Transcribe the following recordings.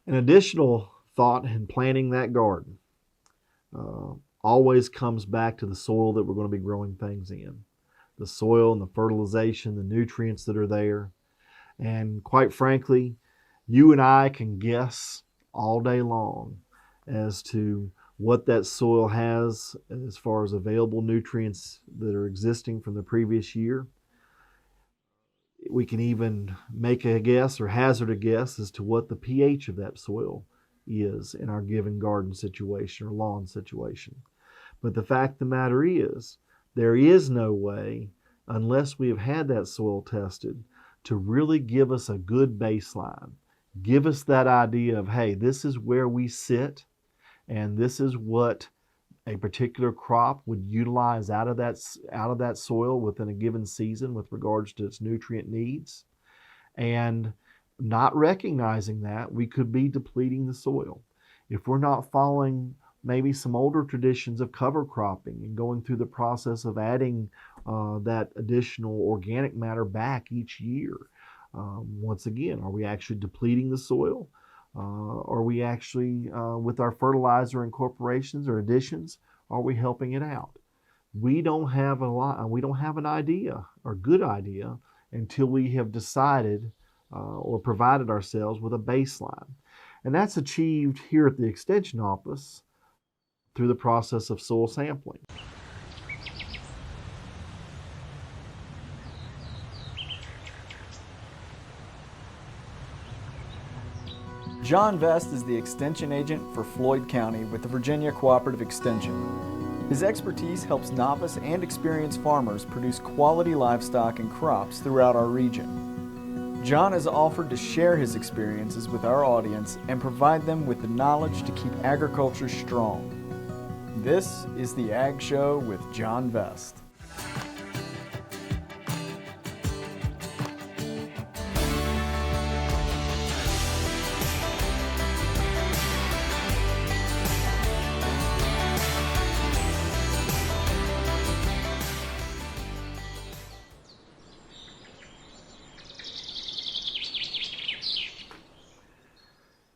An additional thought in planting that garden uh, always comes back to the soil that we're going to be growing things in. The soil and the fertilization, the nutrients that are there. And quite frankly, you and I can guess all day long as to what that soil has as far as available nutrients that are existing from the previous year. We can even make a guess or hazard a guess as to what the pH of that soil is in our given garden situation or lawn situation. But the fact of the matter is, there is no way, unless we have had that soil tested, to really give us a good baseline. Give us that idea of, hey, this is where we sit, and this is what a particular crop would utilize out of that soil within a given season with regards to its nutrient needs. And not recognizing that, we could be depleting the soil. If we're not following maybe some older traditions of cover cropping and going through the process of adding that additional organic matter back each year. Once again, are we actually depleting the soil? Are we actually, with our fertilizer incorporations or additions, are we helping it out? We don't have an idea or good idea until we have decided or provided ourselves with a baseline. And that's achieved here at the Extension Office through the process of soil sampling. John Vest is the Extension Agent for Floyd County with the Virginia Cooperative Extension. His expertise helps novice and experienced farmers produce quality livestock and crops throughout our region. John has offered to share his experiences with our audience and provide them with the knowledge to keep agriculture strong. This is the Ag Show with John Vest.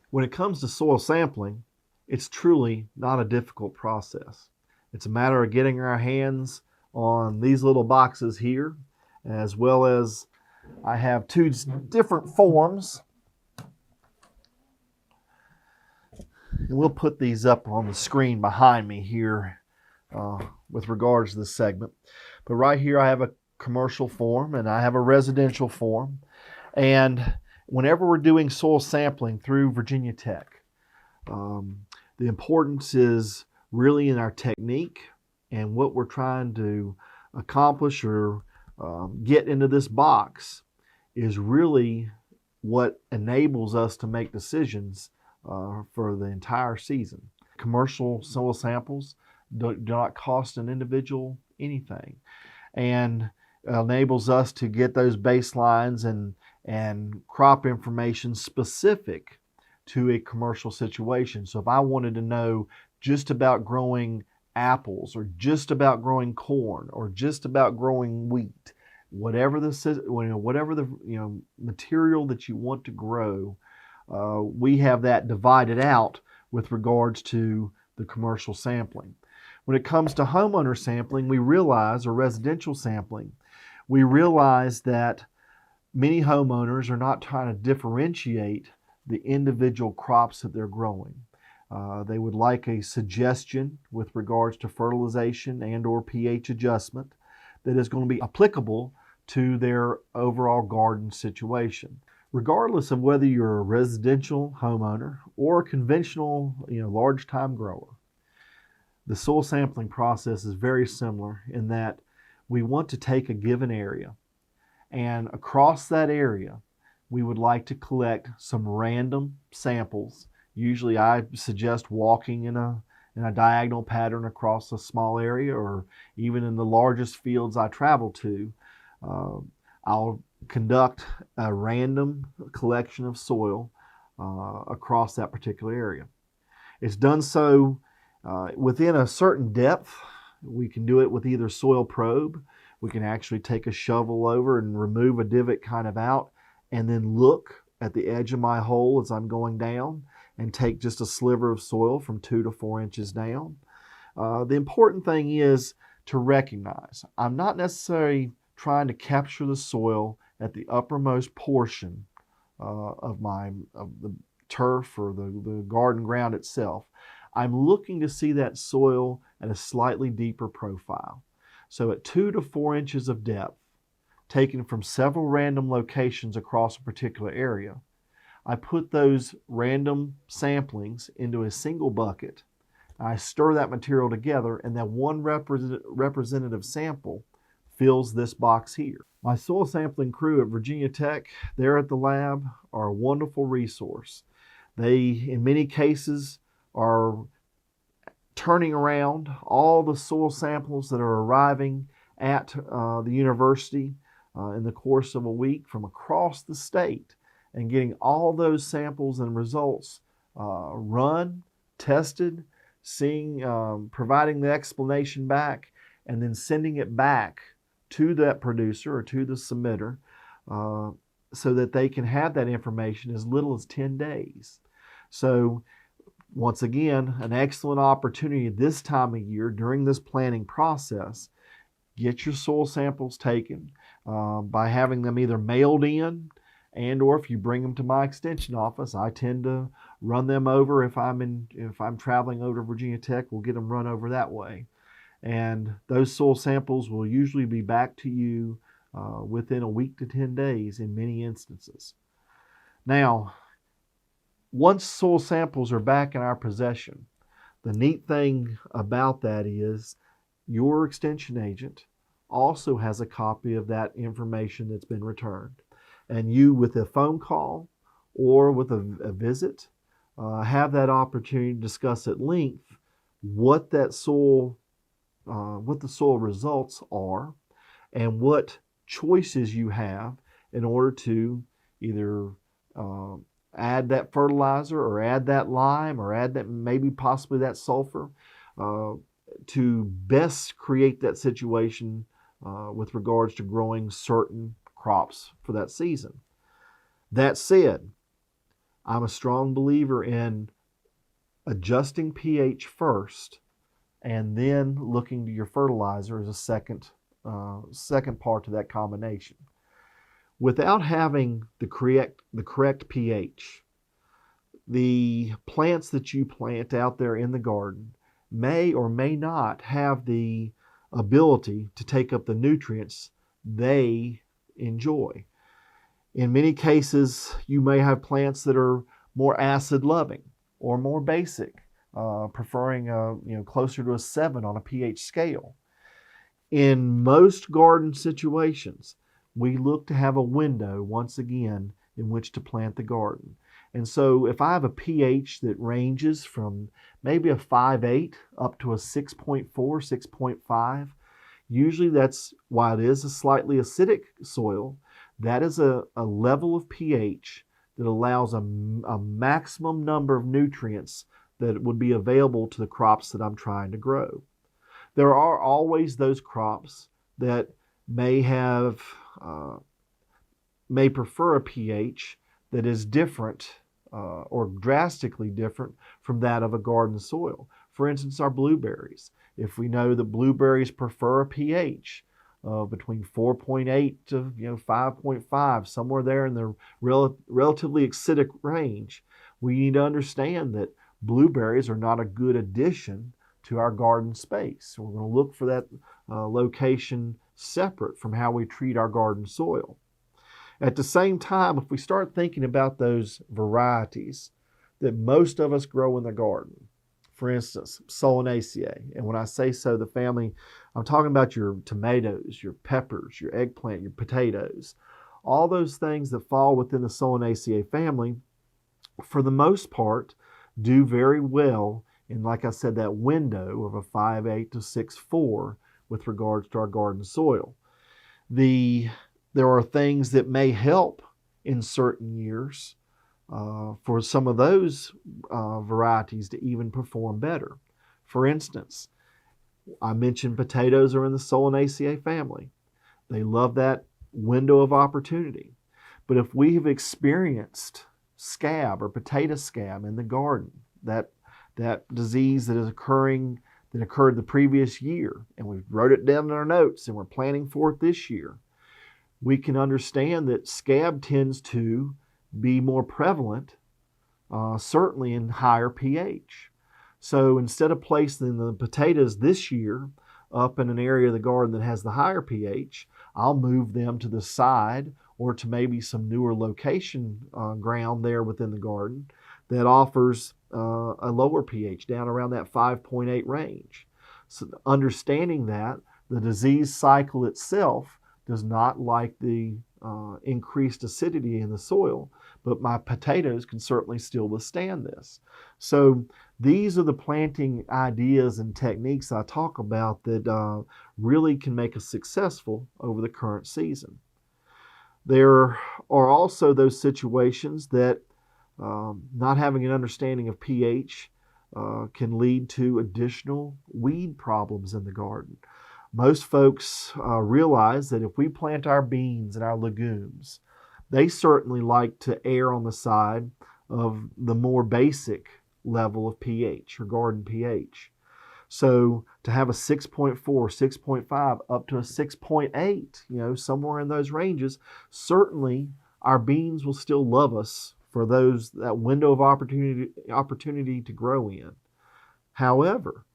When it comes to soil sampling, it's truly not a difficult process. It's a matter of getting our hands on these little boxes here, as well as I have two different forms. And we'll put these up on the screen behind me here with regards to this segment. But right here I have a commercial form and I have a residential form. And whenever we're doing soil sampling through Virginia Tech, the importance is really in our technique and what we're trying to accomplish or get into this box is really what enables us to make decisions for the entire season. Commercial soil samples do not cost an individual anything and enables us to get those baselines and crop information specific to a commercial situation. So if I wanted to know just about growing apples or just about growing corn or just about growing wheat, whatever the material that you want to grow, we have that divided out with regards to the commercial sampling. When it comes to homeowner sampling, or residential sampling, we realize that many homeowners are not trying to differentiate the individual crops that they're growing. They would like a suggestion with regards to fertilization and or pH adjustment that is going to be applicable to their overall garden situation. Regardless of whether you're a residential homeowner or a conventional, large time grower, the soil sampling process is very similar in that we want to take a given area, and across that area, we would like to collect some random samples. Usually I suggest walking in a diagonal pattern across a small area, or even in the largest fields I travel to, I'll conduct a random collection of soil across that particular area. It's done so within a certain depth. We can do it with either soil probe. We can actually take a shovel over and remove a divot kind of out and then look at the edge of my hole as I'm going down and take just a sliver of soil from 2 to 4 inches down. The important thing is to recognize I'm not necessarily trying to capture the soil at the uppermost portion of the turf or the garden ground itself. I'm looking to see that soil at a slightly deeper profile. So at 2 to 4 inches of depth, taken from several random locations across a particular area, I put those random samplings into a single bucket. I stir that material together, and that one representative sample fills this box here. My soil sampling crew at Virginia Tech, there at the lab, are a wonderful resource. They, in many cases, are turning around all the soil samples that are arriving at the university in the course of a week from across the state, and getting all those samples and results run, tested, providing the explanation back, and then sending it back to that producer or to the submitter so that they can have that information as little as 10 days. So once again, an excellent opportunity this time of year during this planning process. Get your soil samples taken by having them either mailed in, and or if you bring them to my extension office, I tend to run them over. If I'm traveling over to Virginia Tech, we'll get them run over that way. And those soil samples will usually be back to you within a week to 10 days in many instances. Now, once soil samples are back in our possession, the neat thing about that is your extension agent also has a copy of that information that's been returned. And you, with a phone call or with a visit, have that opportunity to discuss at length what the soil results are and what choices you have in order to either add that fertilizer or add that lime or add that maybe possibly that sulfur to best create that situation with regards to growing certain crops for that season. That said, I'm a strong believer in adjusting pH first and then looking to your fertilizer as a second part to that combination. Without having the correct pH, the plants that you plant out there in the garden may or may not have the ability to take up the nutrients they enjoy. In many cases, you may have plants that are more acid loving or more basic, preferring closer to a 7 on a pH scale. In most garden situations, we look to have a window, once again, in which to plant the garden. And so if I have a pH that ranges from maybe a 5.8 up to a 6.4, 6.5, usually that's why it is a slightly acidic soil. That is a level of pH that allows a maximum number of nutrients that would be available to the crops that I'm trying to grow. There are always those crops that may prefer a pH that is different or drastically different from that of a garden soil. For instance, our blueberries. If we know that blueberries prefer a pH between 4.8 to 5.5, somewhere there in the relatively acidic range, we need to understand that blueberries are not a good addition to our garden space. So we're going to look for that location separate from how we treat our garden soil. At the same time, if we start thinking about those varieties that most of us grow in the garden, for instance, Solanaceae, and when I say so, the family, I'm talking about your tomatoes, your peppers, your eggplant, your potatoes, all those things that fall within the Solanaceae family, for the most part, do very well in, like I said, that window of a 5.8 to 6.4 with regards to our garden soil. There are things that may help in certain years for some of those varieties to even perform better. For instance, I mentioned potatoes are in the Solanaceae family. They love that window of opportunity. But if we have experienced scab or potato scab in the garden, that disease that occurred the previous year, and we wrote it down in our notes and we're planning for it this year, we can understand that scab tends to be more prevalent, certainly in higher pH. So instead of placing the potatoes this year up in an area of the garden that has the higher pH, I'll move them to the side or to maybe some newer location ground there within the garden that offers a lower pH, down around that 5.8 range. So understanding that the disease cycle itself does not like the increased acidity in the soil, but my potatoes can certainly still withstand this. So these are the planting ideas and techniques I talk about that really can make us successful over the current season. There are also those situations that not having an understanding of pH can lead to additional weed problems in the garden. Most folks realize that if we plant our beans and our legumes, they certainly like to err on the side of the more basic level of pH or garden pH. So to have a 6.4, 6.5 up to a 6.8, somewhere in those ranges, certainly our beans will still love us for that window of opportunity to grow in. However,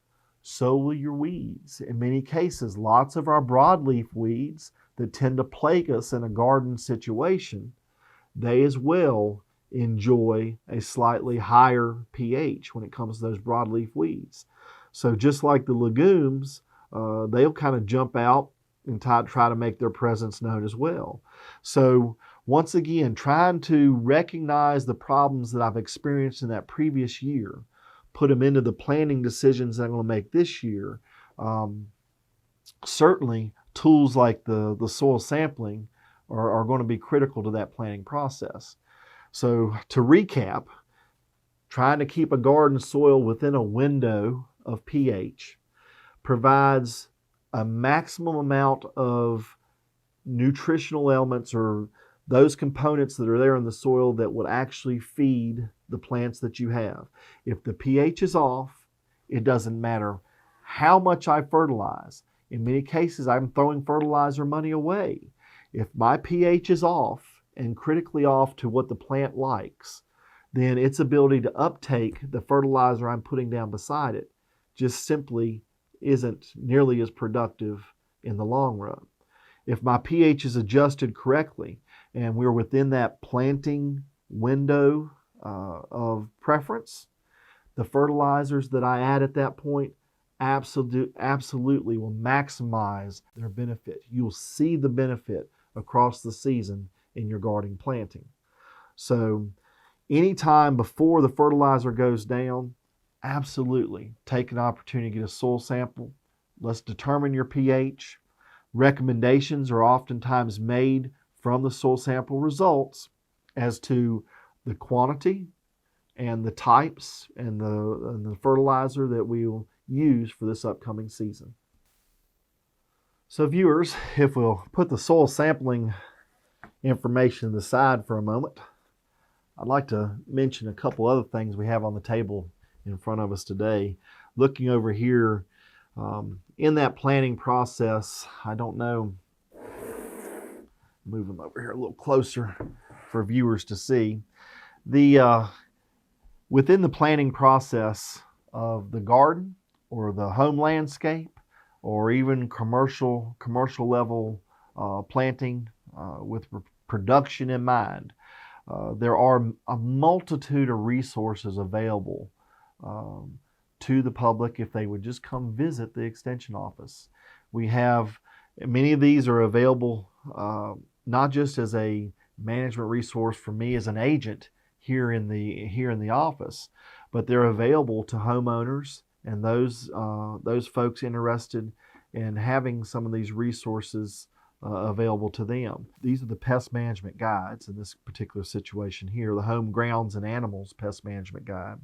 so will your weeds. In many cases, lots of our broadleaf weeds that tend to plague us in a garden situation, they as well enjoy a slightly higher pH when it comes to those broadleaf weeds. So just like the legumes, they'll kind of jump out and try to make their presence known as well. So once again, trying to recognize the problems that I've experienced in that previous year, put them into the planning decisions that I'm going to make this year. Certainly, tools like the soil sampling are going to be critical to that planning process. So to recap, trying to keep a garden soil within a window of pH provides a maximum amount of nutritional elements or those components that are there in the soil that would actually feed the plants that you have. If the pH is off, it doesn't matter how much I fertilize. In many cases, I'm throwing fertilizer money away. If my pH is off and critically off to what the plant likes, then its ability to uptake the fertilizer I'm putting down beside it just simply isn't nearly as productive in the long run. If my pH is adjusted correctly and we're within that planting window of preference, the fertilizers that I add at that point absolutely will maximize their benefit. You'll see the benefit across the season in your garden planting. So anytime before the fertilizer goes down, absolutely take an opportunity to get a soil sample. Let's determine your pH. Recommendations are oftentimes made from the soil sample results as to the quantity and the types and the fertilizer that we will use for this upcoming season. So viewers, if we'll put the soil sampling information aside for a moment, I'd like to mention a couple other things we have on the table in front of us today. Looking over here, in that planning process, I don't know, move them over here a little closer for viewers to see. Within the planning process of the garden or the home landscape or even commercial level planting with production in mind, there are a multitude of resources available to the public if they would just come visit the Extension office. We have, many of these are available not just as a management resource for me as an agent here in the office, but they're available to homeowners and those folks interested in having some of these resources available to them. These are the pest management guides in this particular situation here, the Home Grounds and Animals Pest Management Guide.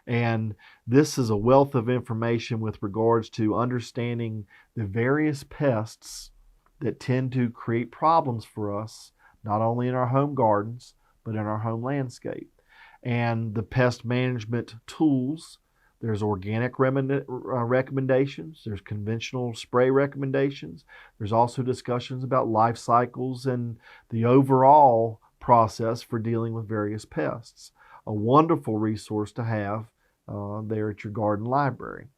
And this is a wealth of information with regards to understanding the various pests that tend to create problems for us, not only in our home gardens, but in our home landscape. And the pest management tools, there's organic recommendations, there's conventional spray recommendations, there's also discussions about life cycles and the overall process for dealing with various pests. A wonderful resource to have there at your garden library.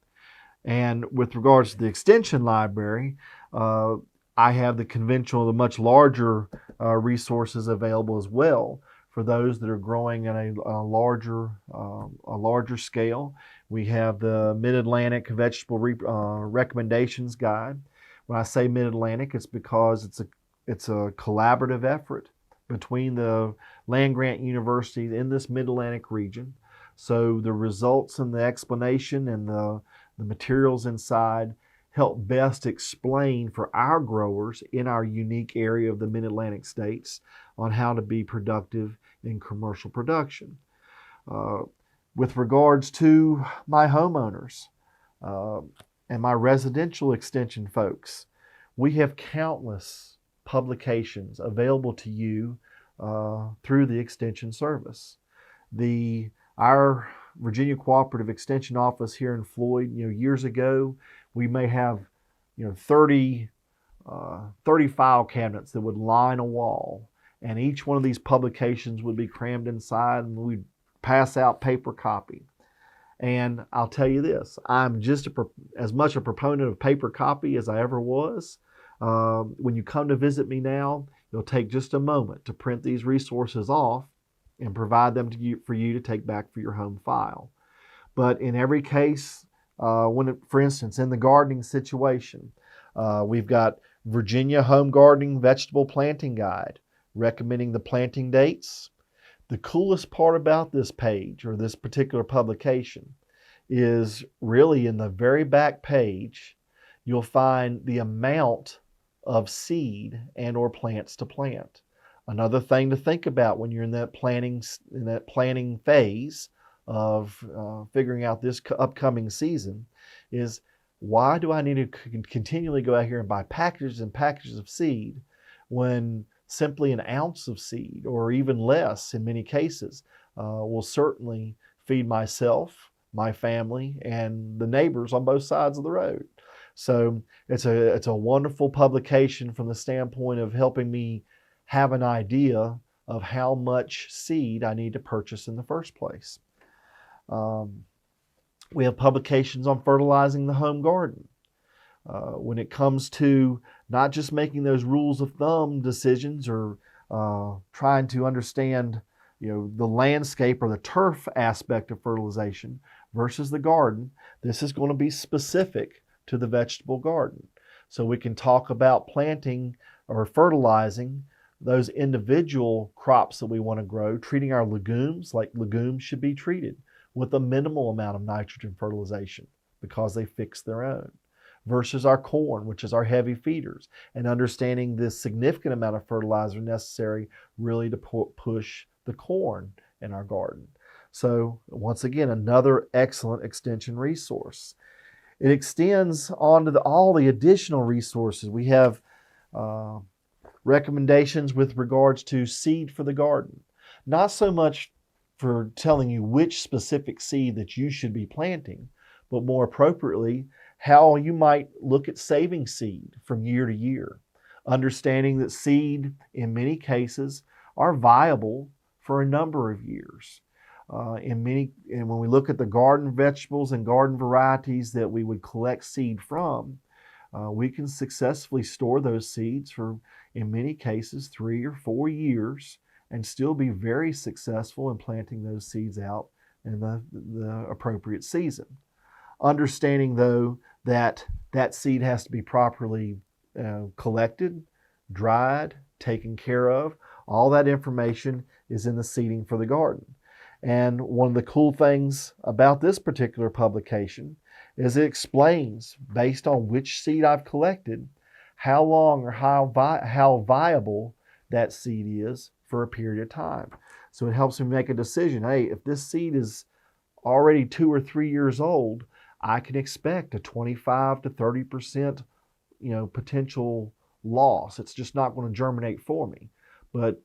And with regards to the extension library, I have the conventional, the much larger resources available as well for those that are growing at a larger scale. We have the Mid-Atlantic Vegetable Recommendations Guide. When I say Mid-Atlantic, it's because it's a collaborative effort between the land-grant universities in this Mid-Atlantic region. So the results and the explanation and the materials inside help best explain for our growers in our unique area of the Mid-Atlantic states on how to be productive in commercial production. With regards to my homeowners and my residential extension folks, we have countless publications available to you through the Extension Service. Our Virginia Cooperative Extension Office here in Floyd, years ago, we may have 30 file cabinets that would line a wall, and each one of these publications would be crammed inside, and we'd pass out paper copy. And I'll tell you this, I'm just as much a proponent of paper copy as I ever was. When you come to visit me now, it'll take just a moment to print these resources off and provide them to you for you to take back for your home file. But in every case, for instance, in the gardening situation, we've got Virginia Home Gardening Vegetable Planting Guide, recommending the planting dates. The coolest part about this page or this particular publication is really in the very back page, you'll find the amount of seed and or plants to plant. Another thing to think about when you're in that planning phase of figuring out this upcoming season is, why do I need to continually go out here and buy packages and packages of seed when simply an ounce of seed, or even less in many cases, will certainly feed myself, my family, and the neighbors on both sides of the road. So it's a wonderful publication from the standpoint of helping me have an idea of how much seed I need to purchase in the first place. We have publications on fertilizing the home garden. When it comes to not just making those rules of thumb decisions or trying to understand the landscape or the turf aspect of fertilization versus the garden, this is going to be specific to the vegetable garden. So we can talk about planting or fertilizing those individual crops that we want to grow, treating our legumes like legumes should be treated with a minimal amount of nitrogen fertilization because they fix their own, versus our corn, which is our heavy feeders, and understanding the significant amount of fertilizer necessary really to push the corn in our garden. So once again, another excellent extension resource. It extends on to all the additional resources. We have recommendations with regards to seed for the garden. Not so much for telling you which specific seed that you should be planting, but more appropriately, how you might look at saving seed from year to year. Understanding that seed, in many cases, are viable for a number of years. And when we look at the garden vegetables and garden varieties that we would collect seed from, we can successfully store those seeds for, in many cases, 3 or 4 years and still be very successful in planting those seeds out in the appropriate season. Understanding, though, that seed has to be properly collected, dried, taken care of. All that information is in the Seeding for the Garden. And one of the cool things about this particular publication is it explains, based on which seed I've collected, how long or how viable that seed is for a period of time. So it helps me make a decision. Hey, if this seed is already 2 or 3 years old, I can expect a 25 to 30% potential loss. It's just not going to germinate for me. But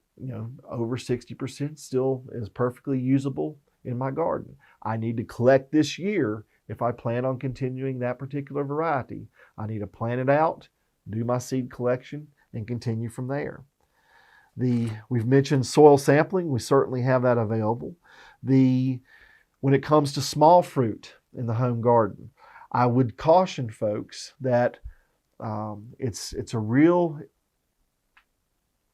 over 60% still is perfectly usable in my garden. I need to collect this year if I plan on continuing that particular variety. I need to plant it out, do my seed collection, and continue from there. We've mentioned soil sampling. We certainly have that available. When it comes to small fruit in the home garden, I would caution folks that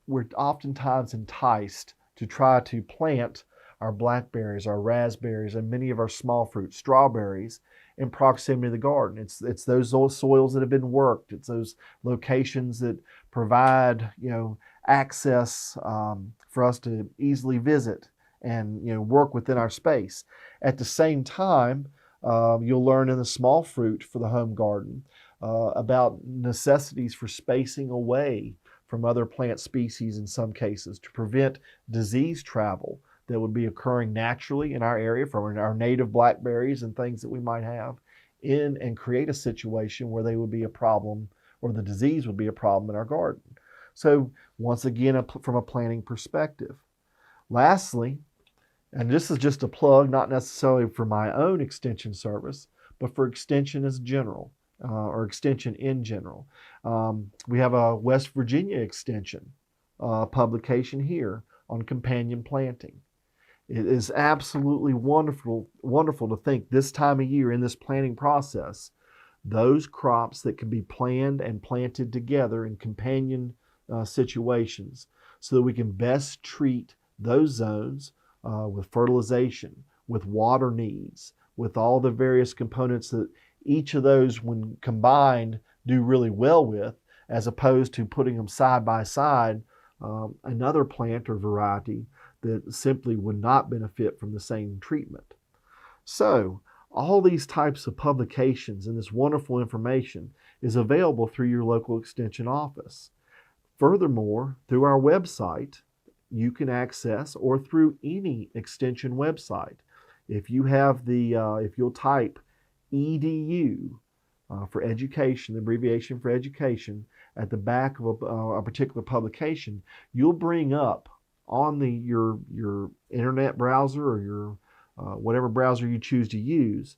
we're oftentimes enticed to try to plant our blackberries, our raspberries, and many of our small fruits, strawberries, in proximity to the garden. It's those soils that have been worked. It's those locations that provide access for us to easily visit and work within our space. At the same time, you'll learn in the small fruit for the home garden about necessities for spacing away from other plant species in some cases to prevent disease travel that would be occurring naturally in our area from our native blackberries and things that we might have and create a situation where they would be a problem or the disease would be a problem in our garden. So once again, from a planning perspective. Lastly, and this is just a plug, not necessarily for my own extension service, but for extension as general, or extension in general. We have a West Virginia extension publication here on companion planting. It is absolutely wonderful to think this time of year in this planting process, those crops that can be planned and planted together in companion situations so that we can best treat those zones with fertilization, with water needs, with all the various components that each of those, when combined, do really well with, as opposed to putting them side by side, another plant or variety that simply would not benefit from the same treatment. So, all these types of publications and this wonderful information is available through your local extension office. Furthermore, through our website, you can access, or through any extension website. If you have if you'll type EDU for education, the abbreviation for education, at the back of a particular publication, you'll bring up on your internet browser or your whatever browser you choose to use.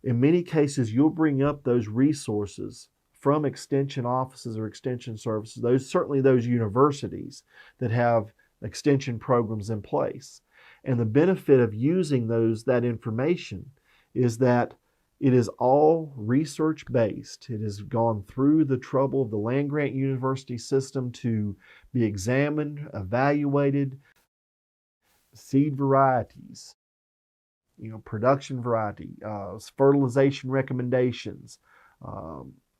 In many cases, you'll bring up those resources from extension offices or extension services, certainly those universities that have extension programs in place. And the benefit of using that information is that it is all research-based. It has gone through the trouble of the land-grant university system to be examined, evaluated, seed varieties, production variety, fertilization recommendations,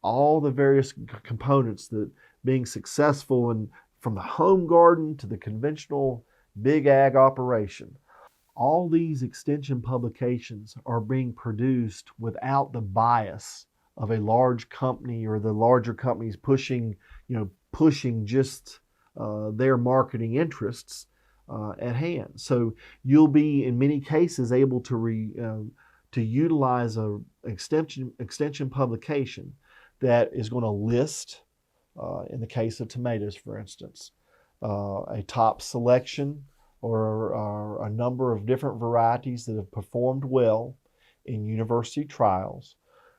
all the various components that being successful from the home garden to the conventional big ag operation. All these extension publications are being produced without the bias of a large company or the larger companies pushing just their marketing interests at hand. So you'll be, in many cases, able to utilize a extension publication that is going to list, in the case of tomatoes, for instance, a top selection or a number of different varieties that have performed well in university trials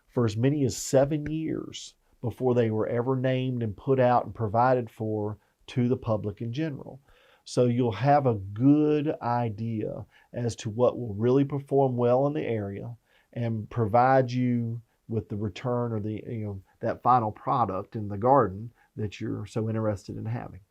for as many as 7 years before they were ever named and put out and provided for to the public in general. So you'll have a good idea as to what will really perform well in the area and provide you with the return or that final product in the garden that you're so interested in having.